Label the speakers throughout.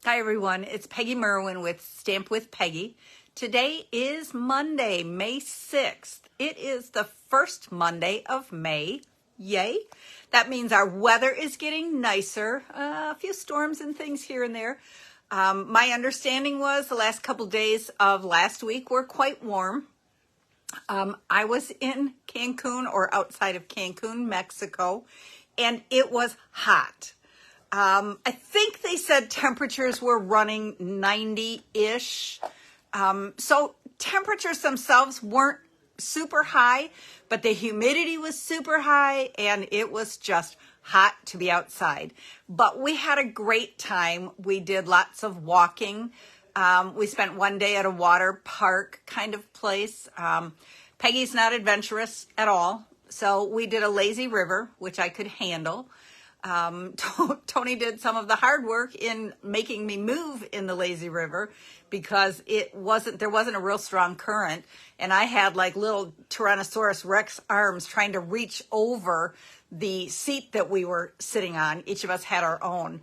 Speaker 1: Hi everyone, it's Peggy Merwin with Stamp with Peggy. Today is Monday, May 6th. It is the first Monday of May. Yay. That means our weather is getting nicer. A few storms and things here and there. My understanding was the last couple days of last week were quite warm. I was in Cancun or outside of Cancun, Mexico, and it was hot. I think they said temperatures were running 90-ish. So temperatures themselves weren't super high, but the humidity was super high and it was just hot to be outside. But we had a great time. We did lots of walking. We spent one day at a water park kind of place. Peggy's not adventurous at all. So we did a lazy river, which I could handle. Tony did some of the hard work in making me move in the lazy river because there wasn't a real strong current. And I had like little Tyrannosaurus Rex arms trying to reach over the seat that we were sitting on. Each of us had our own.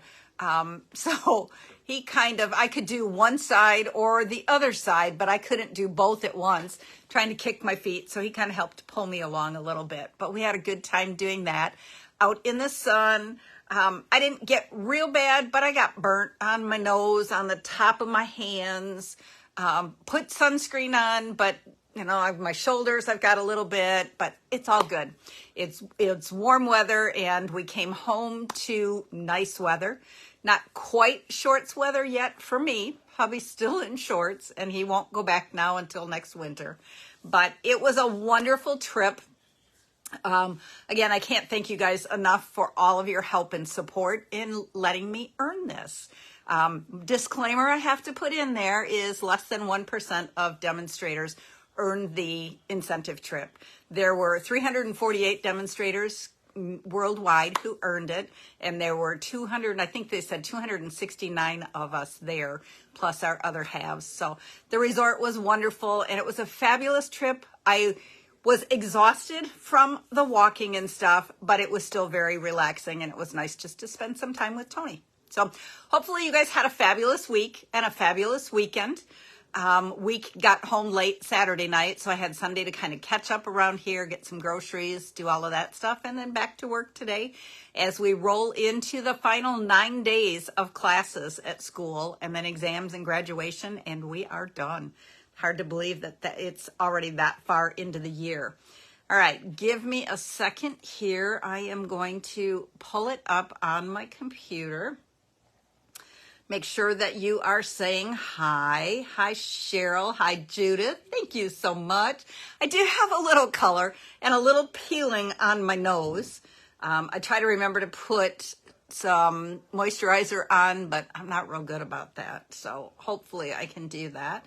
Speaker 1: So I could do one side or the other side, but I couldn't do both at once, trying to kick my feet. So he kind of helped pull me along a little bit, but we had a good time doing that. Out in the sun. I didn't get real bad, but I got burnt on my nose, on the top of my hands. Put sunscreen on, but my shoulders, I've got a little bit, but it's all good. It's warm weather, and we came home to nice weather. Not quite shorts weather yet for me. Hubby's still in shorts, and he won't go back now until next winter. But it was a wonderful trip. Again, I can't thank you guys enough for all of your help and support in letting me earn this. Disclaimer I have to put in there is less than 1% of demonstrators earned the incentive trip. There were 348 demonstrators worldwide who earned it, and there were 269 of us there, plus our other halves. So the resort was wonderful, and it was a fabulous trip. I was exhausted from the walking and stuff, but it was still very relaxing, and it was nice just to spend some time with Tony. So hopefully you guys had a fabulous week and a fabulous weekend. We got home late Saturday night, so I had Sunday to kind of catch up around here, get some groceries, do all of that stuff, and then back to work today as we roll into the final 9 days of classes at school and then exams and graduation, and we are done. Hard to believe that it's already that far into the year. All right, give me a second here. I am going to pull it up on my computer. Make sure that you are saying hi. Hi, Cheryl. Hi, Judith. Thank you so much. I do have a little color and a little peeling on my nose. I try to remember to put some moisturizer on, but I'm not real good about that. So hopefully I can do that.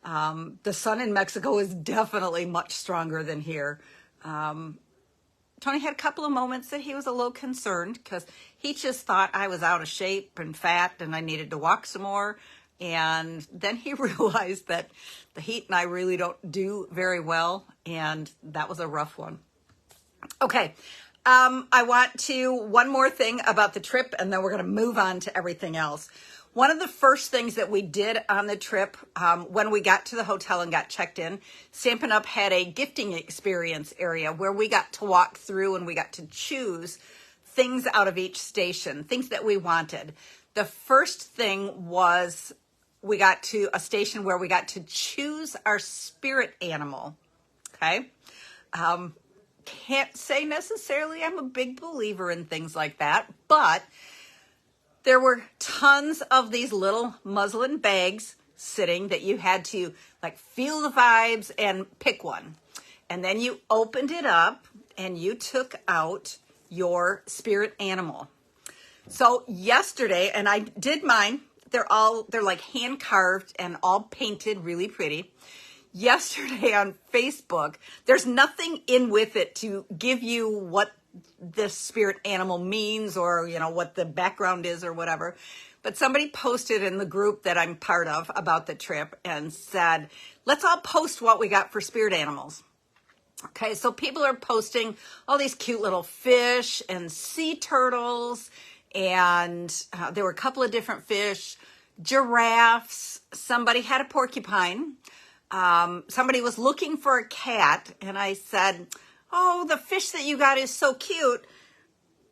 Speaker 1: The sun in Mexico is definitely much stronger than here. Tony had a couple of moments that he was a little concerned because he just thought I was out of shape and fat and I needed to walk some more. And then he realized that the heat and I really don't do very well. And that was a rough one. Okay. I want to, one more thing about the trip, and then we're going to move on to everything else. One of the first things that we did on the trip, when we got to the hotel and got checked in, Stampin' Up! Had a gifting experience area where we got to walk through and we got to choose things out of each station, things that we wanted. The first thing was we got to a station where we got to choose our spirit animal, okay? Can't say necessarily I'm a big believer in things like that, but there were tons of these little muslin bags sitting that you had to like feel the vibes and pick one. And then you opened it up and you took out your spirit animal. So yesterday, and I did mine, they're like hand carved and all painted really pretty. Yesterday on Facebook, there's nothing in with it to give you what this spirit animal means or, what the background is or whatever. But somebody posted in the group that I'm part of about the trip and said, let's all post what we got for spirit animals. Okay, so people are posting all these cute little fish and sea turtles, and there were a couple of different fish. giraffes. Somebody had a porcupine. Somebody was looking for a cat, and I said, oh, the fish that you got is so cute.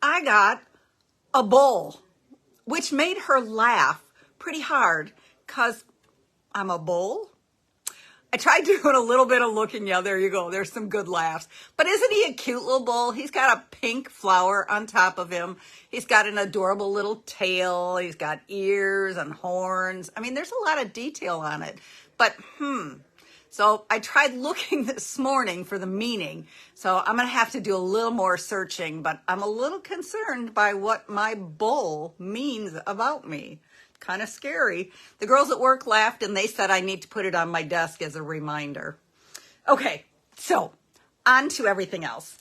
Speaker 1: I got a bull, which made her laugh pretty hard because I'm a bull. I tried doing a little bit of looking. Yeah, there you go. There's some good laughs. But isn't he a cute little bull? He's got a pink flower on top of him. He's got an adorable little tail. He's got ears and horns. I mean, there's a lot of detail on it. But, So I tried looking this morning for the meaning. So I'm going to have to do a little more searching. But I'm a little concerned by what my bull means about me. Kind of scary. The girls at work laughed and they said I need to put it on my desk as a reminder. Okay, so on to everything else.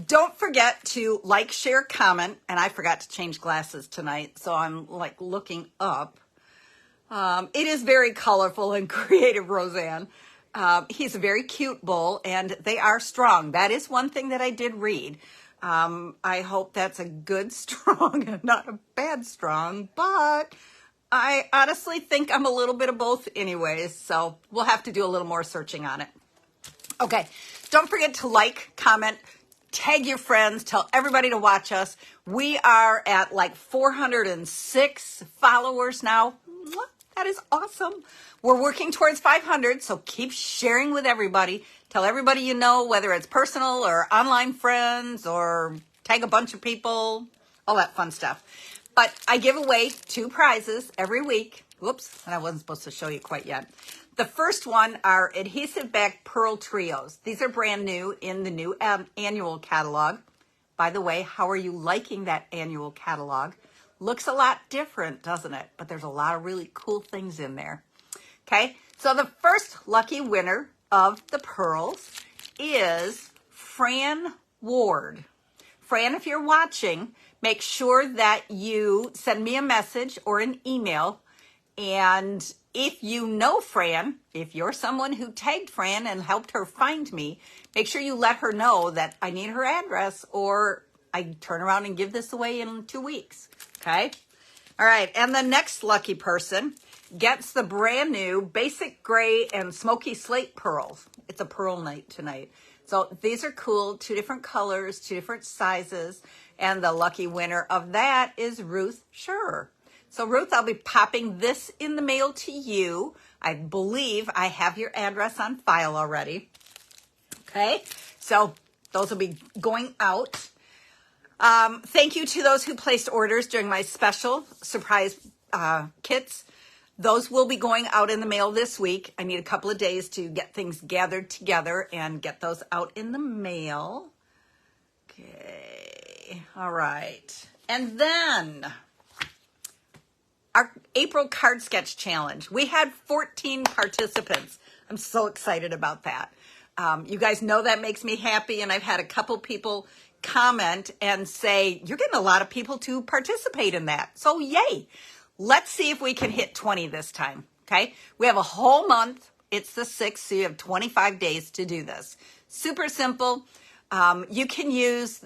Speaker 1: Don't forget to like, share, comment. And I forgot to change glasses tonight, so I'm like looking up. It is very colorful and creative, Roseanne. He's a very cute bull and they are strong. That is one thing that I did read. I hope that's a good strong and not a bad strong, but I honestly think I'm a little bit of both anyways, so we'll have to do a little more searching on it. Okay, don't forget to like, comment, tag your friends, tell everybody to watch us. We are at like 406 followers now. That is awesome. We're working towards 500, so keep sharing with everybody. Tell everybody you know, whether it's personal or online friends or tag a bunch of people, all that fun stuff. But I give away 2 prizes every week. Whoops, and I wasn't supposed to show you quite yet. The first one are adhesive back pearl trios. These are brand new in the new annual catalog. By the way, how are you liking that annual catalog? Looks a lot different, doesn't it? But there's a lot of really cool things in there. Okay, so the first lucky winner of the pearls is Fran Ward. Fran, if you're watching, make sure that you send me a message or an email. And if you know Fran, if you're someone who tagged Fran and helped her find me, make sure you let her know that I need her address or I turn around and give this away in 2 weeks. Okay? All right. And the next lucky person gets the brand new basic gray and smoky slate pearls. It's a pearl night tonight. So these are cool. 2 different colors, 2 different sizes. And the lucky winner of that is Ruth Scherer. So Ruth, I'll be popping this in the mail to you. I believe I have your address on file already. Okay, so those will be going out. Thank you to those who placed orders during my special surprise kits. Those will be going out in the mail this week. I need a couple of days to get things gathered together and get those out in the mail. Okay, all right. And then our April card sketch challenge. We had 14 participants. I'm so excited about that. You guys know that makes me happy, and I've had a couple people comment and say, you're getting a lot of people to participate in that. So yay. Let's see if we can hit 20 this time, okay? We have a whole month. It's the 6th, so you have 25 days to do this. Super simple. You can use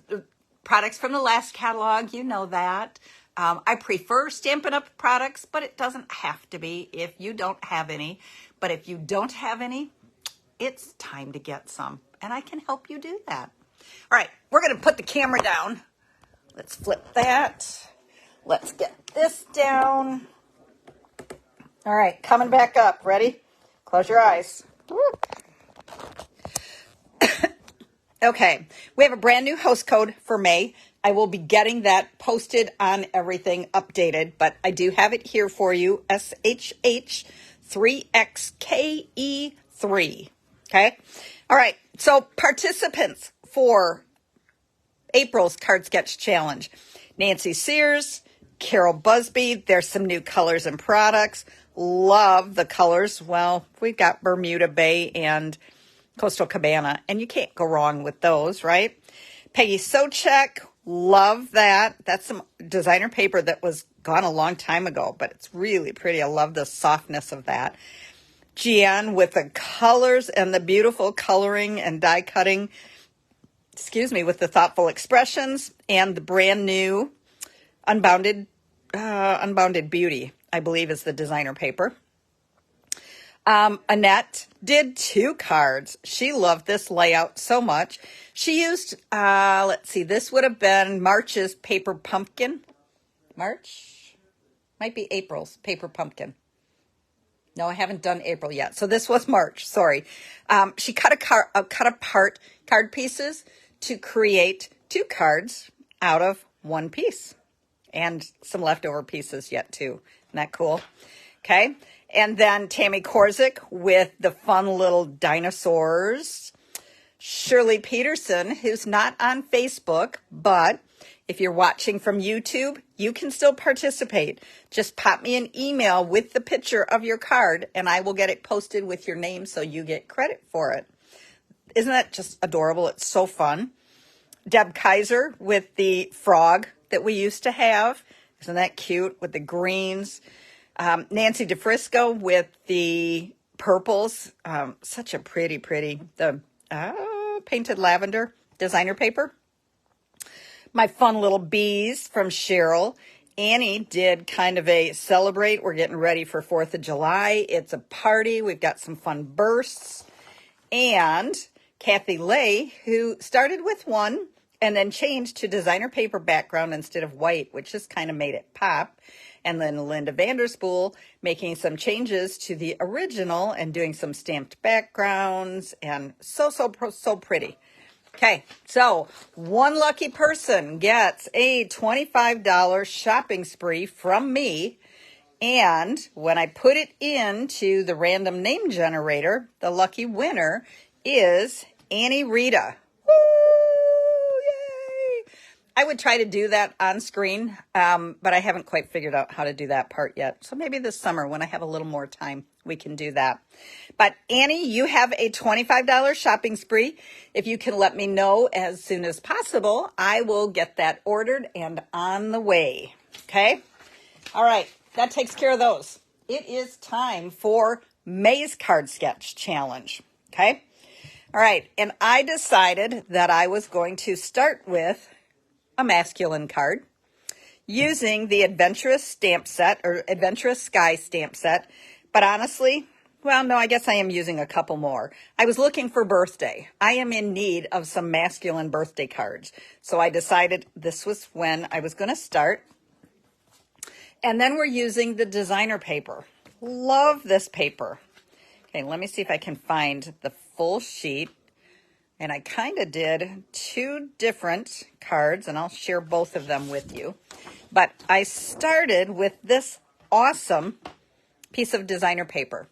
Speaker 1: products from the last catalog. You know that. I prefer Stampin' Up! Products, but it doesn't have to be if you don't have any. But if you don't have any, it's time to get some, and I can help you do that. All right, we're going to put the camera down. Let's flip that. Let's get this down. All right, coming back up. Ready? Close your eyes. Okay, we have a brand new host code for May. I will be getting that posted on everything updated, but I do have it here for you, SHH3XKE3. Okay? All right, so participants for April's Card Sketch Challenge. Nancy Sears, Carol Busby. There's some new colors and products. Love the colors. Well, we've got Bermuda Bay and Coastal Cabana, and you can't go wrong with those, right? Peggy Sochek, love that. That's some designer paper that was gone a long time ago, but it's really pretty. I love the softness of that. Gian with the colors and the beautiful coloring and die cutting, with the thoughtful expressions, and the brand new Unbounded Beauty. I believe is the designer paper. Annette did 2 cards. She loved this layout so much. She used, let's see, this would have been March's paper pumpkin. March? Might be April's paper pumpkin. No, I haven't done April yet. So this was March, sorry. She cut apart card pieces to create 2 cards out of 1 piece. And some leftover pieces yet too. Isn't that cool? Okay. And then Tammy Korzik with the fun little dinosaurs. Shirley Peterson, who's not on Facebook, but if you're watching from YouTube, you can still participate. Just pop me an email with the picture of your card and I will get it posted with your name so you get credit for it. Isn't that just adorable? It's so fun. Deb Kaiser with the frog that we used to have. Isn't that cute with the greens? Nancy DeFrisco with the purples. Such a pretty, the painted lavender designer paper. My fun little bees from Cheryl. Annie did kind of a celebrate. We're getting ready for 4th of July. It's a party. We've got some fun bursts. And Kathy Lay, who started with 1 and then changed to designer paper background instead of white, which just kind of made it pop. And then Linda Vanderspool making some changes to the original and doing some stamped backgrounds and so pretty. Okay, so one lucky person gets a $25 shopping spree from me. And when I put it into the random name generator, the lucky winner is Annie Rita. Woo! Yay! I would try to do that on screen, but I haven't quite figured out how to do that part yet. So maybe this summer when I have a little more time, we can do that. But Annie, you have a $25 shopping spree. If you can let me know as soon as possible, I will get that ordered and on the way. Okay? All right, that takes care of those. It is time for May's Card Sketch Challenge. Okay? All right, and I decided that I was going to start with a masculine card using the Adventurous stamp set or Adventurous Sky stamp set. But honestly, well, no, I guess I am using a couple more. I was looking for birthday. I am in need of some masculine birthday cards. So I decided this was when I was going to start. And then we're using the designer paper. Love this paper. Okay, let me see if I can find the full sheet. And I kind of did 2 different cards, and I'll share both of them with you. But I started with this awesome piece of designer paper.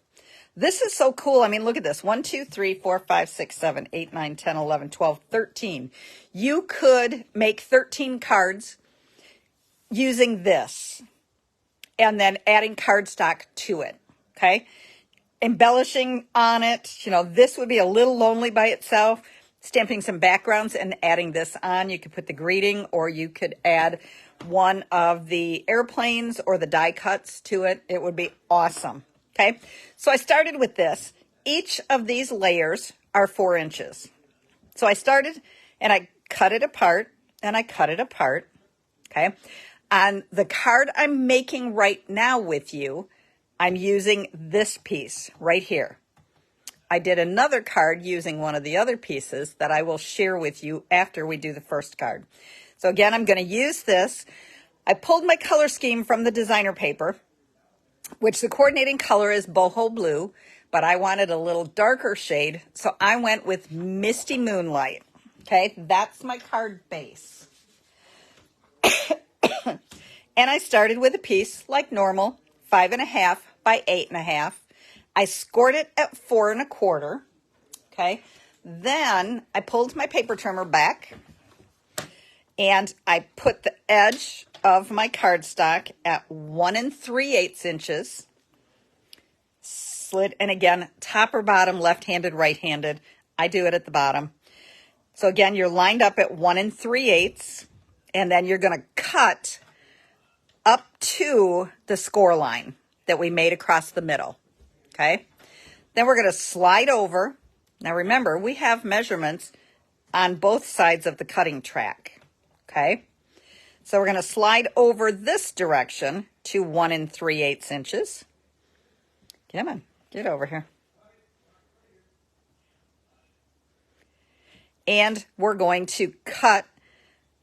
Speaker 1: This is so cool. I mean, look at this. 1, 2, 3, 4, 5, 6, 7, 8, 9, 10, 11, 12, 13. You could make 13 cards using this and then adding cardstock to it, okay? Embellishing on it. You know, this would be a little lonely by itself. Stamping some backgrounds and adding this on. You could put the greeting or you could add one of the airplanes or the die cuts to it. It would be awesome. Okay, so I started with this. Each of these layers are 4 inches. So I started and I cut it apart and I cut it apart. Okay, on the card I'm making right now with you, I'm using this piece right here. I did another card using one of the other pieces that I will share with you after we do the first card. So again, I'm going to use this. I pulled my color scheme from the designer paper, which the coordinating color is boho blue, but I wanted a little darker shade, so I went with Misty Moonlight. Okay, that's my card base. And I started with a piece like normal, 5.5 by 8.5. I scored it at 4 1/4. Okay. Then I pulled my paper trimmer back and I put the edge of my cardstock at 1 3/8 inches. Slid, and again, top or bottom, left-handed, right-handed. I do it at the bottom. So again, you're lined up at 1 3/8, and then you're going to cut up to the score line that we made across the middle. Okay, then we're going to slide over. Now remember, we have measurements on both sides of the cutting track. Okay, So we're going to slide over this direction to 1 3/8 inches. Come on, get over here. And we're going to cut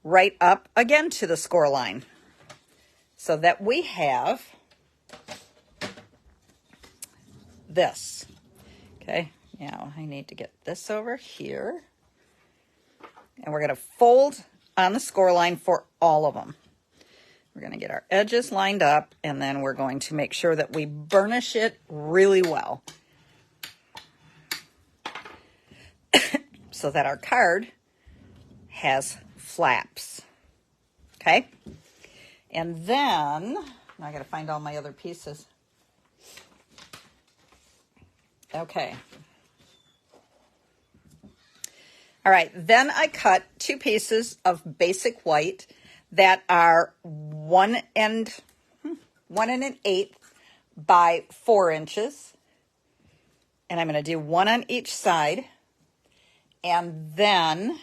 Speaker 1: right up again to the score line so that we have this. Okay, now I need to get this over here. And we're going to fold on the score line for all of them. We're going to get our edges lined up, and then we're going to make sure that we burnish it really well so that our card has flaps. Okay? And then, now I got to find all my other pieces. Okay. All right, then I cut 2 pieces of basic white that are 1 1/8 by 4 inches. And I'm going to do 1 on each side. And then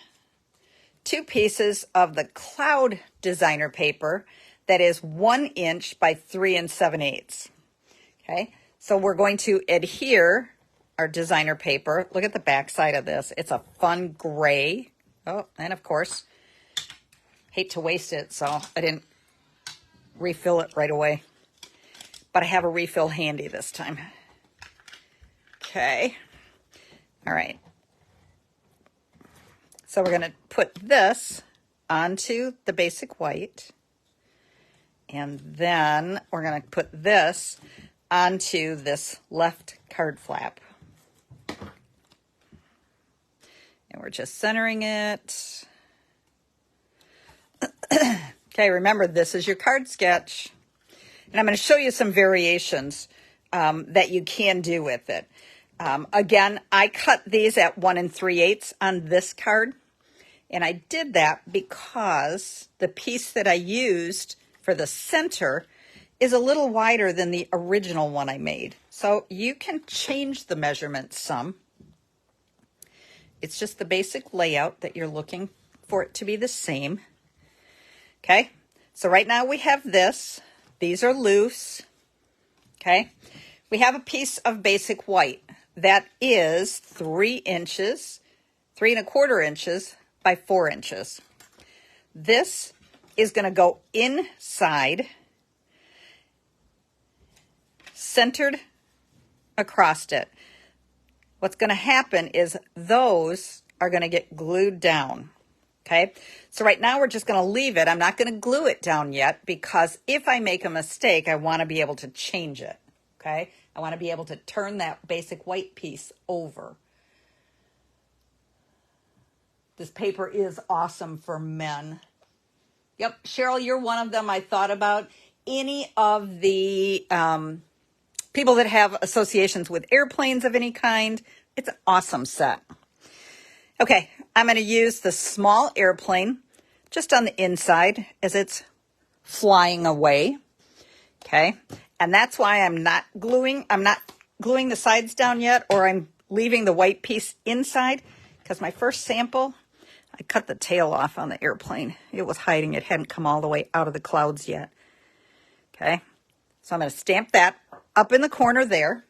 Speaker 1: 2 pieces of the cloud designer paper that is 1 inch by 3 7/8. Okay, so we're going to adhere our designer paper. Look at the back side of this. It's a fun gray. Oh, and of course, hate to waste it, so I didn't refill it right away. But I have a refill handy this time. Okay. All right. So we're going to put this onto the basic white. And then we're going to put this onto this left card flap. And we're just centering it. Okay, remember, this is your card sketch. And I'm going to show you some variations that you can do with it. Again, I cut these at 1 3/8 on this card. And I did that because the piece that I used for the center is a little wider than the original one I made. So you can change the measurements some. It's just the basic layout that you're looking for it to be the same. Okay, so right now we have this. These are loose. Okay, we have a piece of basic white that is 3 inches, 3 1/4 inches by 4 inches. This is going to go inside, centered across it. What's going to happen is those are going to get glued down. Okay, so right now we're just going to leave it. I'm not going to glue it down yet because if I make a mistake, I want to be able to change it. Okay, I want to be able to turn that basic white piece over. This paper is awesome for men. Yep, Cheryl, you're one of them I thought about. Any of the people that have associations with airplanes of any kind, it's an awesome set. Okay, I'm going to use the small airplane just on the inside as it's flying away. Okay, and that's why I'm not gluing the sides down yet, or I'm leaving the white piece inside, because my first sample, I cut the tail off on the airplane. It was hiding. It hadn't come all the way out of the clouds yet. Okay, so I'm going to stamp that up in the corner there.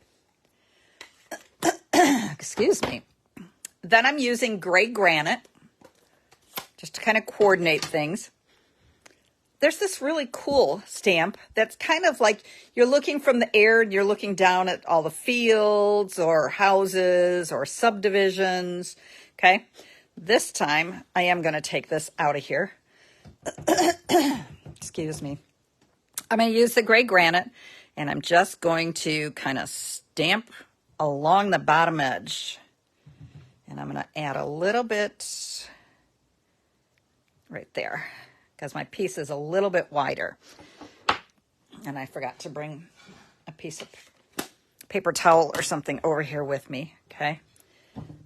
Speaker 1: Excuse me. Then I'm using gray granite just to kind of coordinate things. There's this really cool stamp that's kind of like you're looking from the air and you're looking down at all the fields or houses or subdivisions. Okay, this time I am going to take this out of here. Excuse me. I'm going to use the gray granite, and I'm just going to kind of stamp along the bottom edge. And I'm going to add a little bit right there because my piece is a little bit wider. And I forgot to bring a piece of paper towel or something over here with me. Okay,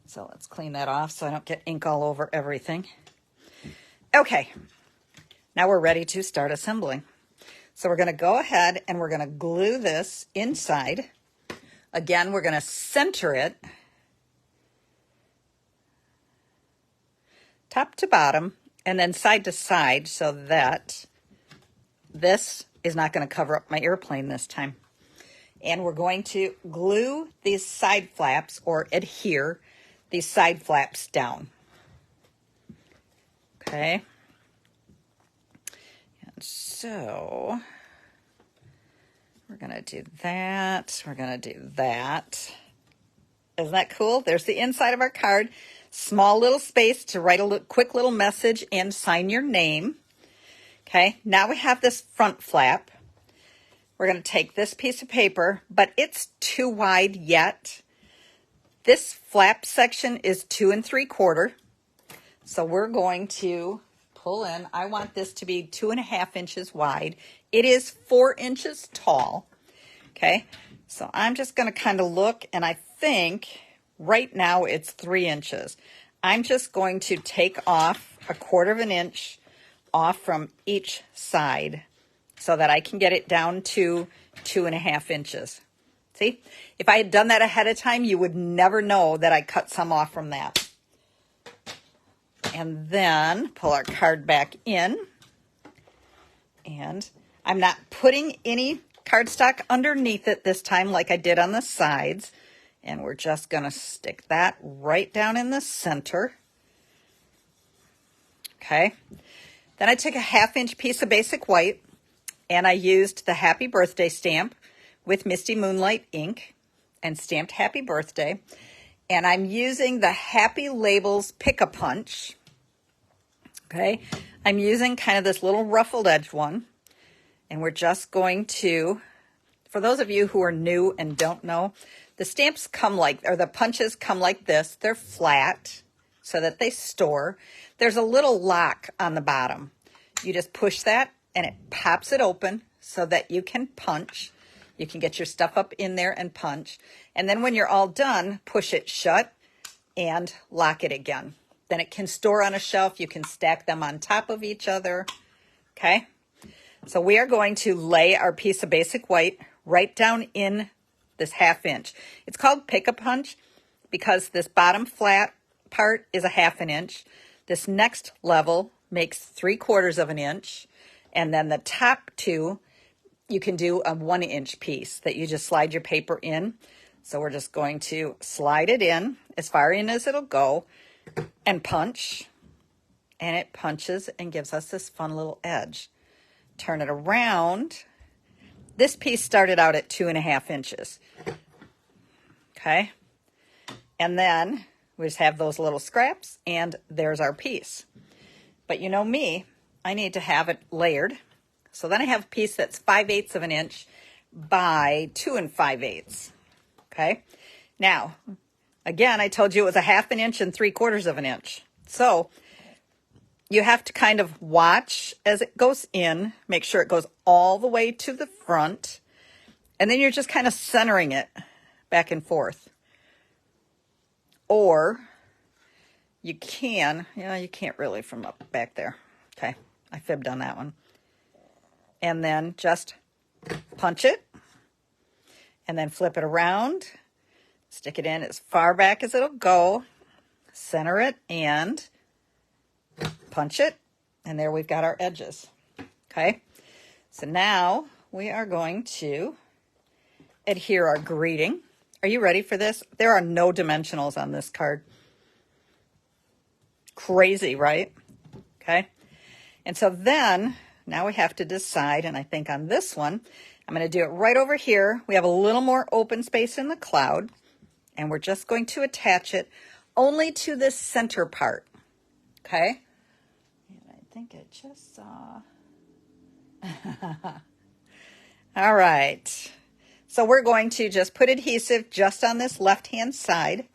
Speaker 1: so let's clean that off so I don't get ink all over everything. Okay, now we're ready to start assembling. So we're going to go ahead and we're going to glue this inside. Again, we're going to center it top to bottom and then side to side so that this is not going to cover up my airplane this time. And we're going to glue these side flaps, or adhere these side flaps down. Okay. And so we're going to do that. We're going to do that. Isn't that cool? There's the inside of our card. Small little space to write a quick little message and sign your name. Okay, now we have this front flap. We're going to take this piece of paper, but it's too wide yet. This flap section is 2 3/4. So we're going to pull in. I want this to be 2.5 inches wide. It is 4 inches tall. Okay, so I'm just going to kind of look, and I think right now it's 3 inches. I'm just going to take off 1/4 inch off from each side so that I can get it down to 2.5 inches. See, if I had done that ahead of time, you would never know that I cut some off from that. And then pull our card back in. And I'm not putting any cardstock underneath it this time like I did on the sides. And we're just going to stick that right down in the center. Okay. Then I took a 1/2 inch piece of basic white, and I used the Happy Birthday stamp with Misty Moonlight ink and stamped Happy Birthday. And I'm using the Happy Labels Pick-a-Punch. Okay. I'm using kind of this little ruffled edge one. And we're just going to, for those of you who are new and don't know, the stamps come like, or the punches come like this. They're flat so that they store. There's a little lock on the bottom. You just push that and it pops it open so that you can punch. You can get your stuff up in there and punch. And then when you're all done, push it shut and lock it again. Then it can store on a shelf. You can stack them on top of each other. Okay. So we are going to lay our piece of basic white right down in this 1/2 inch. It's called Pick-a-Punch because this bottom flat part is a 1/2 inch. This next level makes 3/4 inch. And then the top two, you can do a 1 inch piece that you just slide your paper in. So we're just going to slide it in as far in as it'll go and punch. And it punches and gives us this fun little edge. Turn it around. This piece started out at 2.5 inches. Okay. And then we just have those little scraps and there's our piece. But you know me, I need to have it layered. So then I have a piece that's 5/8 inch by 2 5/8. Okay. Now, again, I told you it was a 1/2 inch and 3/4 inch. So you have to kind of watch as it goes in, make sure it goes all the way to the front, and then you're just kind of centering it back and forth. Or you can, you can't really from up back there. Okay, I fibbed on that one. And then just punch it, and then flip it around, stick it in as far back as it'll go, center it, and punch it, and there we've got our edges. Okay, so now we are going to adhere our greeting. Are you ready for this? There are no dimensionals on this card. Crazy, right? Okay, and so then now we have to decide, and I think on this one, I'm going to do it right over here. We have a little more open space in the cloud, and we're just going to attach it only to this center part. Okay. I think I just saw. All right. So we're going to just put adhesive just on this left-hand side.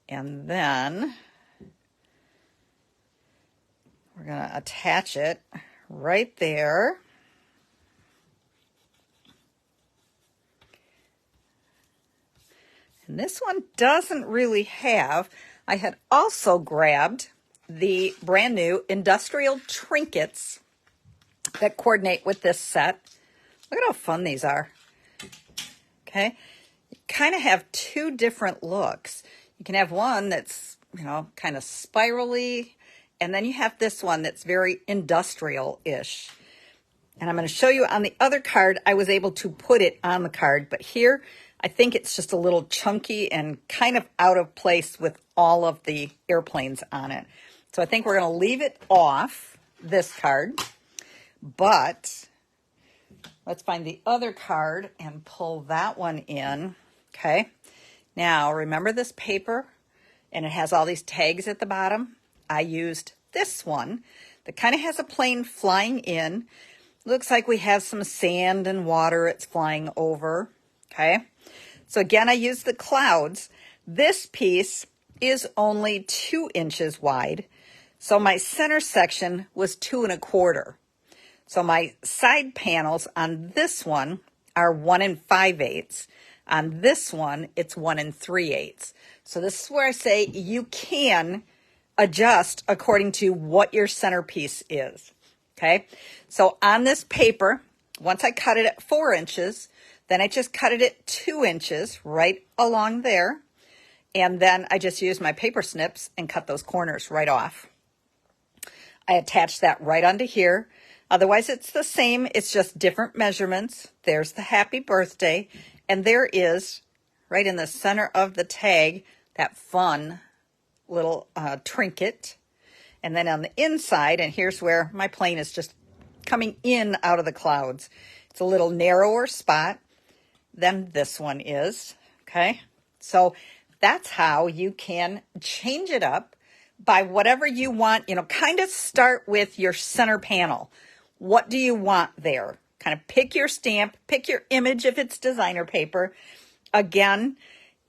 Speaker 1: And then we're going to attach it right there. And this one doesn't really have, I had also grabbed the brand new industrial trinkets that coordinate with this set. Look at how fun these are. Okay. You kind of have two different looks. You can have one that's, kind of spirally, And then you have this one that's very industrial-ish. And I'm going to show you on the other card, I was able to put it on the card. But here, I think it's just a little chunky and kind of out of place with all of the airplanes on it. So I think we're going to leave it off this card. But let's find the other card and pull that one in. Okay. Now, remember this paper? And it has all these tags at the bottom. I used this one that kind of has a plane flying in. Looks like we have some sand and water it's flying over. Okay. So again, I used the clouds. This piece is only 2 inches wide. So my center section was 2 1/4. So my side panels on this one are 1 5/8. On this one, it's 1 3/8. So this is where I say you can adjust according to what your centerpiece is. Okay, so on this paper, once I cut it at 4 inches, then I just cut it at 2 inches right along there. And then I just used my paper snips and cut those corners right off. I attached that right onto here. Otherwise, it's the same. It's just different measurements. There's the happy birthday. And there is, right in the center of the tag, that fun little trinket. And then on the inside, and here's where my plane is just coming in out of the clouds. It's a little narrower spot than this one is, okay? So that's how you can change it up by whatever you want. You know, kind of start with your center panel. What do you want there? Kind of pick your stamp, pick your image if it's designer paper. Again,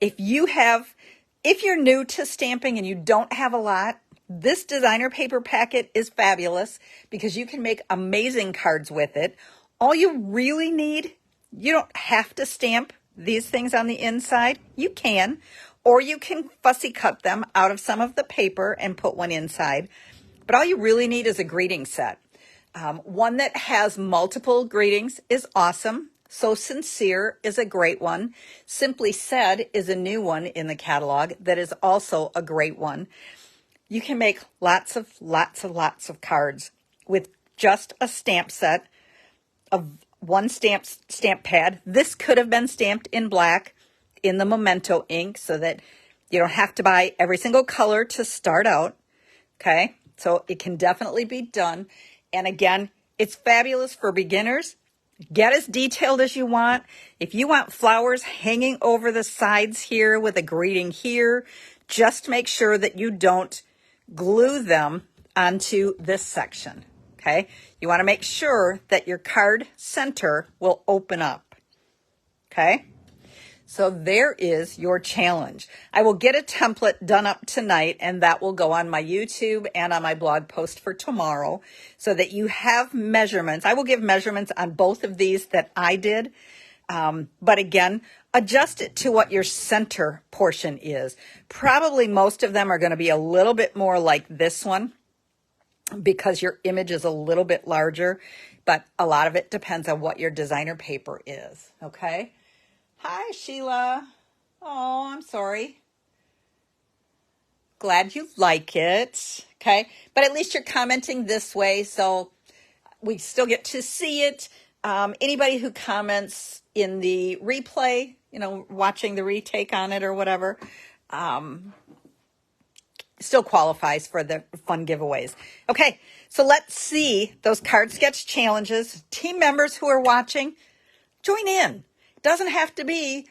Speaker 1: if you're new to stamping and you don't have a lot, this designer paper packet is fabulous because you can make amazing cards with it. All you really need, you don't have to stamp these things on the inside. You can, or you can fussy cut them out of some of the paper and put one inside. But all you really need is a greeting set. One that has multiple greetings is awesome. So Sincere is a great one. Simply Said is a new one in the catalog that is also a great one. You can make lots of cards with just a stamp set of one stamp pad. This could have been stamped in black in the Memento ink so that you don't have to buy every single color to start out. Okay, so it can definitely be done. And again, it's fabulous for beginners. Get as detailed as you want. If you want flowers hanging over the sides here with a greeting here, just make sure that you don't glue them onto this section, okay? You want to make sure that your card center will open up, okay? So there is your challenge. I will get a template done up tonight, and that will go on my YouTube and on my blog post for tomorrow so that you have measurements. I will give measurements on both of these that I did. But again, adjust it to what your center portion is. Probably most of them are going to be a little bit more like this one because your image is a little bit larger, but a lot of it depends on what your designer paper is, okay? Hi, Sheila. Oh, I'm sorry. Glad you like it, okay? But at least you're commenting this way, so we still get to see it. Anybody who comments in the replay, you know, watching the retake on it or whatever, still qualifies for the fun giveaways. Okay, so let's see those card sketch challenges. Team members who are watching, join in. It doesn't have to be,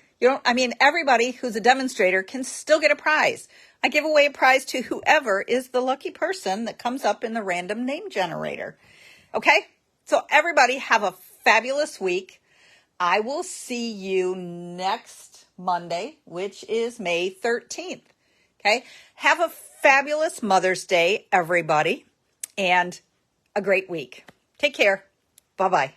Speaker 1: everybody who's a demonstrator can still get a prize. I give away a prize to whoever is the lucky person that comes up in the random name generator. Okay, so everybody have a fabulous week. I will see you next Monday, which is May 13th. Okay, have a fabulous Mother's Day, everybody, and a great week. Take care. Bye-bye.